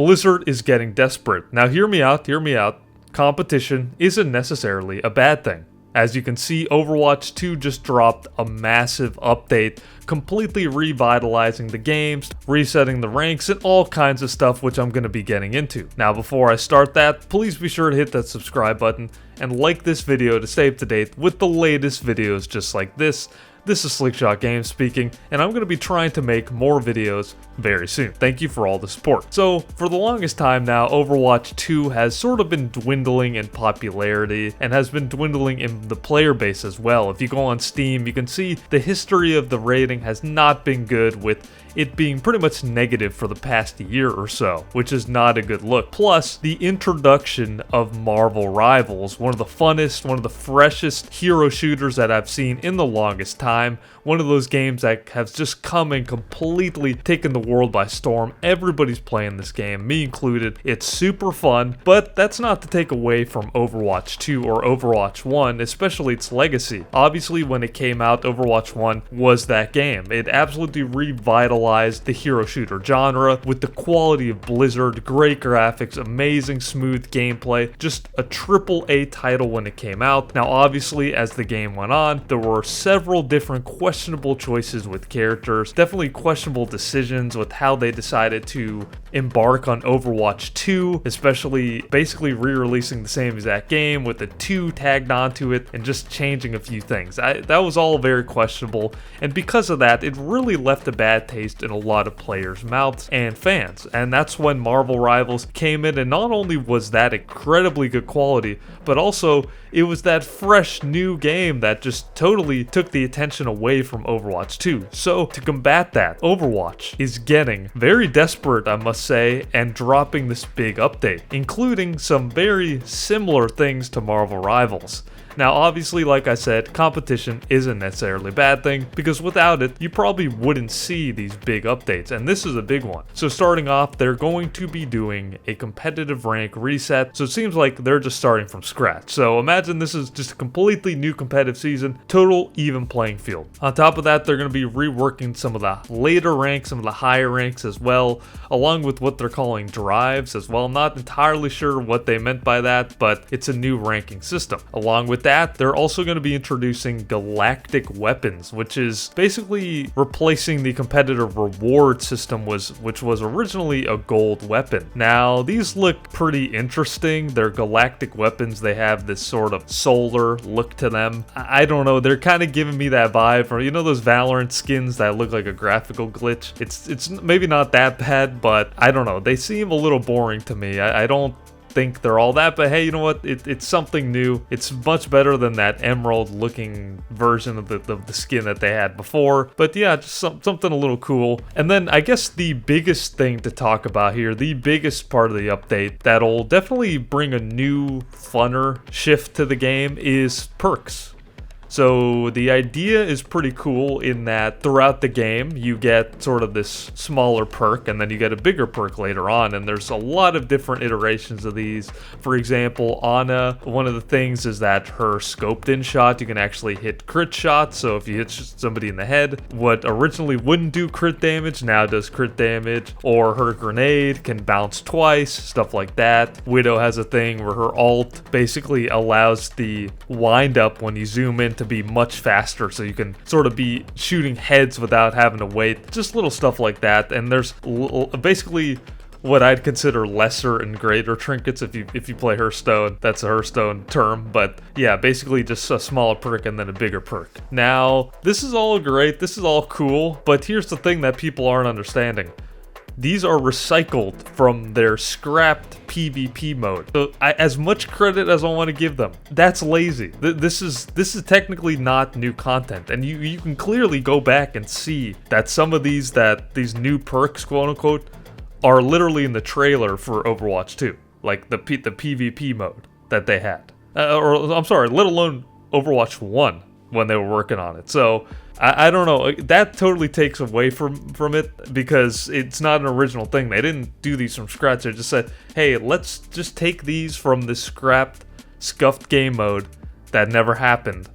Blizzard is getting desperate. Now hear me out, hear me out. Competition isn't necessarily a bad thing. As you can see, Overwatch 2 just dropped a massive update, completely revitalizing the games, resetting the ranks, and all kinds of stuff which I'm going to be getting into. Now before I start that, please be sure to hit that subscribe button and like this video to stay up to date with the latest videos just like this. This is Slickshot Games speaking, and I'm going to be trying to make more videos very soon. Thank you for all the support. So, for the longest time now, Overwatch 2 has sort of been dwindling in popularity and has been dwindling in the player base as well. If you go on Steam, you can see the history of the rating has not been good, with it being pretty much negative for the past year or so, which is not a good look. Plus, the introduction of Marvel Rivals, one of the funnest, one of the freshest hero shooters that I've seen in the longest time. One of those games that has just come and completely taken the world by storm. Everybody's playing this game, me included. It's super fun, but that's not to take away from Overwatch 2 or Overwatch 1, especially its legacy. Obviously, when it came out, Overwatch 1 was that game. It absolutely revitalized the hero shooter genre with the quality of Blizzard, great graphics, amazing smooth gameplay, just a AAA title when it came out. Now, obviously, as the game went on, there were several different questionable choices with characters, definitely questionable decisions with how they decided to embark on Overwatch 2, especially basically re-releasing the same exact game with the 2 tagged onto it and just changing a few things. That was all very questionable, and because of that, it really left a bad taste in a lot of players' mouths and fans. And that's when Marvel Rivals came in, and not only was that incredibly good quality, but also it was that fresh new game that just totally took the attention away from Overwatch 2. So to combat that, Overwatch is getting very desperate, I must say, and dropping this big update, including some very similar things to Marvel Rivals. Now, obviously, like I said, competition isn't necessarily a bad thing, because without it, you probably wouldn't see these big updates, and this is a big one. So starting off, they're going to be doing a competitive rank reset, so it seems like they're just starting from scratch. So imagine this is just a completely new competitive season, total even playing field. On top of that, they're going to be reworking some of the later ranks, some of the higher ranks as well, along with what they're calling drives as well. I'm not entirely sure what they meant by that, but it's a new ranking system. Along with that, they're also going to be introducing Galactic Weapons, which is basically replacing the competitive reward system which was originally a gold weapon. Now, these look pretty interesting. They're Galactic Weapons. They have this sort of solar look to them. I don't know, they're kind of giving me that vibe, or you know those Valorant skins that look like a graphical glitch? It's maybe not that bad, but I don't know, they seem a little boring to me. I don't think they're all that, but hey, you know what, it's something new. It's much better than that emerald looking version of the skin that they had before. But yeah, just something a little cool. And then I guess the biggest thing to talk about here, the biggest part of the update that'll definitely bring a new funner shift to the game, is perks. So the idea is pretty cool in that throughout the game you get sort of this smaller perk, and then you get a bigger perk later on, and there's a lot of different iterations of these. For example, Ana, one of the things is that her scoped in shot, you can actually hit crit shots. So if you hit somebody in the head, what originally wouldn't do crit damage now does crit damage. Or her grenade can bounce twice, stuff like that. Widow has a thing where her ult basically allows the wind up when you zoom in to be much faster, so you can sort of be shooting heads without having to wait. Just little stuff like that. And there's basically what I'd consider lesser and greater trinkets if you play Hearthstone. That's a Hearthstone term, but yeah, basically just a smaller perk and then a bigger perk. Now, this is all great, this is all cool, but here's the thing that people aren't understanding. These are recycled from their scrapped PvP mode. So as much credit as I want to give them, that's lazy. This is technically not new content, and you can clearly go back and see that some of these new perks, quote unquote, are literally in the trailer for Overwatch 2, like the PvP mode that they had, or I'm sorry, let alone Overwatch 1 when they were working on it. So I don't know, that totally takes away from it, because it's not an original thing. They didn't do these from scratch. They just said, hey, let's just take these from this scrapped, scuffed game mode that never happened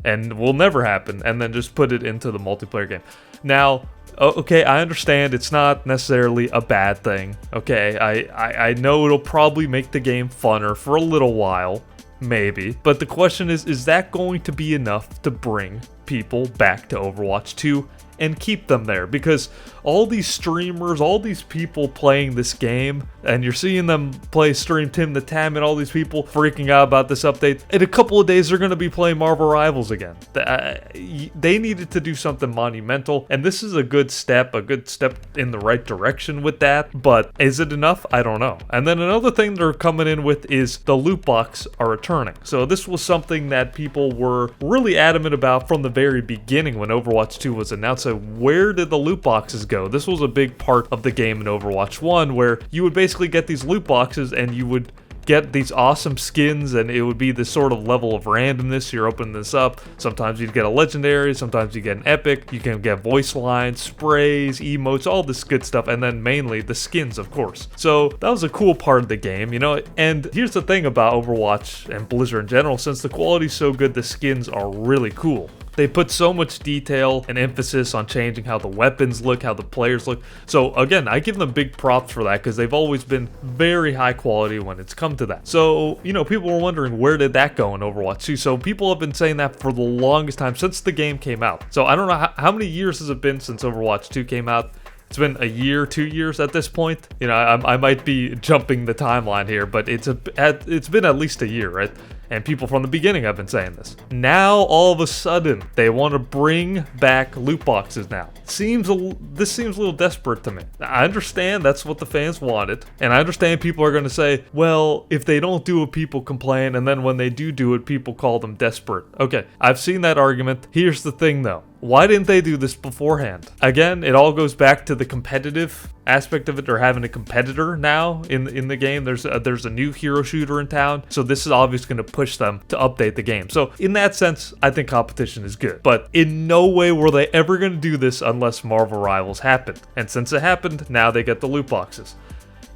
and will never happen, and then just put it into the multiplayer game. Now, Okay, I understand it's not necessarily a bad thing. Okay, I know it'll probably make the game funner for a little while, maybe. But the question is that going to be enough to bring people back to Overwatch 2 and keep them there? Because all these streamers, all these people playing this game, and you're seeing them play stream Tim the Tam and all these people freaking out about this update. In a couple of days, they're going to be playing Marvel Rivals again. They needed to do something monumental, and this is a good step in the right direction with that. But is it enough? I don't know. And then another thing they're coming in with is the loot box are returning. So this was something that people were really adamant about from the very beginning when Overwatch 2 was announced. So where did the loot boxes go? This was a big part of the game in Overwatch 1, where you would basically get these loot boxes and you would get these awesome skins, and it would be this sort of level of randomness. You're opening this up. Sometimes you'd get a legendary, sometimes you get an epic. You can get voice lines, sprays, emotes, all this good stuff, and then mainly the skins, of course. So that was a cool part of the game, you know. And here's the thing about Overwatch and Blizzard in general: since the quality's so good, the skins are really cool. They put so much detail and emphasis on changing how the weapons look, how the players look. So again, I give them big props for that, because they've always been very high quality when it's come to that. So, you know, people were wondering, where did that go in Overwatch 2? So people have been saying that for the longest time, since the game came out. So I don't know how many years has it been since Overwatch 2 came out. It's been a year, 2 years at this point. You know, I might be jumping the timeline here, but it's been at least a year, right? And people from the beginning have been saying this. Now, all of a sudden, they want to bring back loot boxes now. This seems a little desperate to me. I understand that's what the fans wanted, and I understand people are going to say, well, if they don't do it, people complain, and then when they do it, people call them desperate. Okay, I've seen that argument. Here's the thing, though. Why didn't they do this beforehand? Again, it all goes back to the competitive aspect of it. They're having a competitor now in the game. There's a new hero shooter in town, so this is obviously going to push them to update the game. So in that sense, I think competition is good. But in no way were they ever going to do this unless Marvel Rivals happened. And since it happened, now they get the loot boxes.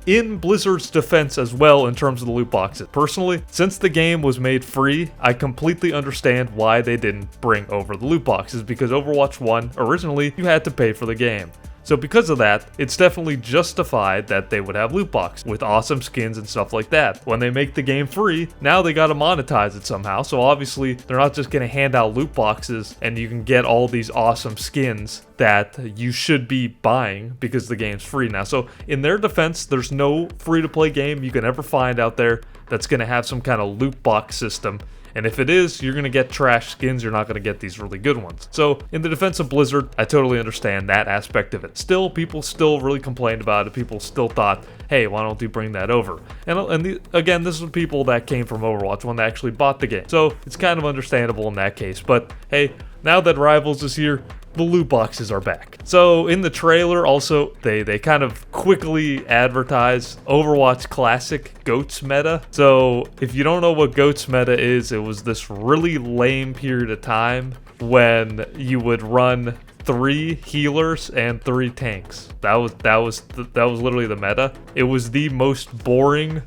In Blizzard's defense as well, in terms of the loot boxes, personally, since the game was made free, I completely understand why they didn't bring over the loot boxes, because Overwatch 1, originally, you had to pay for the game. So because of that, it's definitely justified that they would have loot boxes with awesome skins and stuff like that. When they make the game free, now they gotta monetize it somehow. So obviously, they're not just gonna hand out loot boxes and you can get all these awesome skins that you should be buying because the game's free now. So in their defense, there's no free-to-play game you can ever find out there that's gonna have some kind of loot box system. And if it is, you're going to get trash skins, you're not going to get these really good ones. So, in the defense of Blizzard, I totally understand that aspect of it. Still, people still really complained about it. People still thought, hey, why don't you bring that over? And again, this is people that came from Overwatch when they actually bought the game. So, it's kind of understandable in that case. But, hey, now that Rivals is here, the loot boxes are back. So in the trailer also, they kind of quickly advertise Overwatch Classic GOATS meta. So if you don't know what GOATS meta is, it was this really lame period of time when you would run 3 healers and 3 tanks. That was literally the meta. It was the most boring,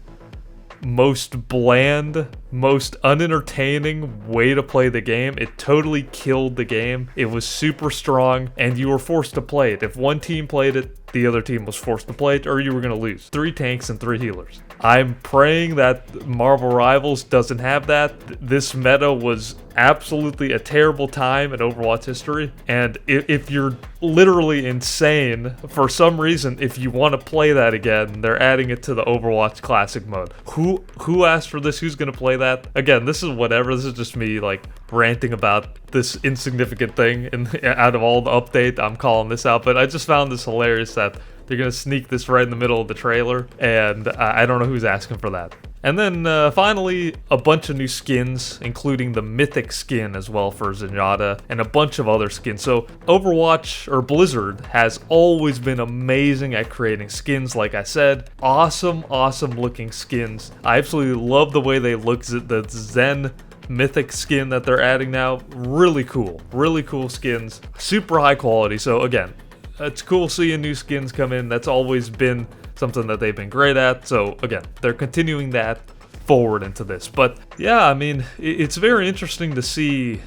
most bland, most unentertaining way to play the game. It totally killed the game. It was super strong, and you were forced to play it. If one team played it, the other team was forced to play it, or you were going to lose. 3 tanks and 3 healers. I'm praying that Marvel Rivals doesn't have that. This meta was absolutely a terrible time in Overwatch history, and if you're literally insane, for some reason, if you want to play that again, they're adding it to the Overwatch Classic mode. Who asked for this? Who's going to play that? Again, this is whatever. This is just me, like, ranting about this insignificant thing, and out of all the update, I'm calling this out, but I just found this hilarious that they're going to sneak this right in the middle of the trailer, and I don't know who's asking for that. And then finally, a bunch of new skins, including the Mythic skin as well for Zenyatta, and a bunch of other skins. So Overwatch, or Blizzard, has always been amazing at creating skins, like I said. Awesome looking skins. I absolutely love the way they look. The Zen Mythic skin that they're adding now, really cool skins, super high quality. So again, it's cool seeing new skins come in. That's always been something that they've been great at. So again, they're continuing that forward into this. But yeah, I mean, it's very interesting to see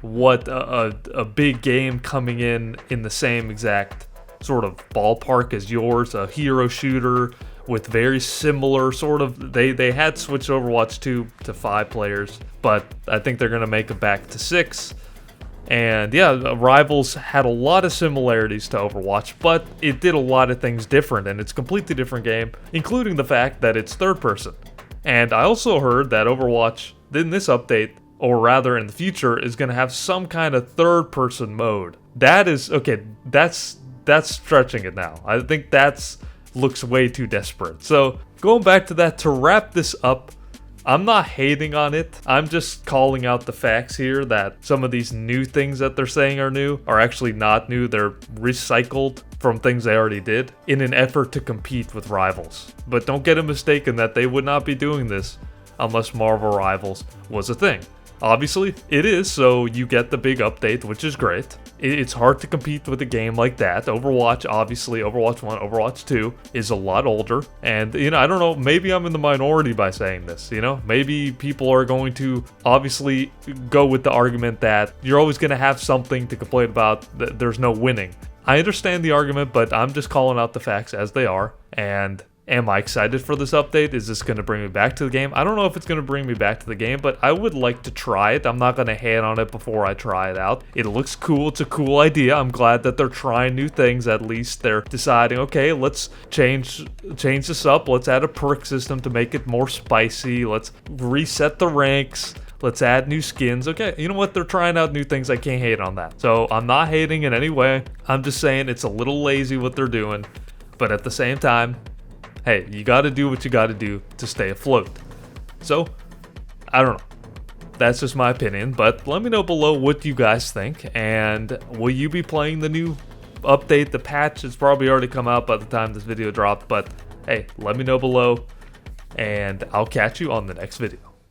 what a big game coming in the same exact sort of ballpark as yours, a hero shooter with very similar sort of, they had switched Overwatch 2 to 5 players, but I think they're going to make it back to 6. And yeah, Rivals had a lot of similarities to Overwatch, but it did a lot of things different, and it's a completely different game, including the fact that it's third person. And I also heard that Overwatch, in this update, or rather in the future, is going to have some kind of third person mode. That is, okay, that's stretching it now. I think looks way too desperate. So going back to that, to wrap this up, I'm not hating on it. I'm just calling out the facts here that some of these new things that they're saying are new are actually not new. They're recycled from things they already did in an effort to compete with Rivals. But don't get it mistaken that they would not be doing this unless Marvel Rivals was a thing. Obviously, it is, so you get the big update, which is great. It's hard to compete with a game like that. Overwatch, obviously, Overwatch 1, Overwatch 2 is a lot older. And, I don't know, maybe I'm in the minority by saying this, Maybe people are going to obviously go with the argument that you're always going to have something to complain about, that there's no winning. I understand the argument, but I'm just calling out the facts as they are, and am I excited for this update? Is this going to bring me back to the game? I don't know if it's going to bring me back to the game, but I would like to try it. I'm not going to hate on it before I try it out. It looks cool. It's a cool idea. I'm glad that they're trying new things. At least they're deciding, okay, let's change this up. Let's add a perk system to make it more spicy. Let's reset the ranks. Let's add new skins. Okay, you know what? They're trying out new things. I can't hate on that. So I'm not hating in any way. I'm just saying it's a little lazy what they're doing. But at the same time, hey, you gotta do what you gotta do to stay afloat. So, I don't know. That's just my opinion, but let me know below what you guys think, and will you be playing the new update, the patch? It's probably already come out by the time this video dropped, but hey, let me know below, and I'll catch you on the next video.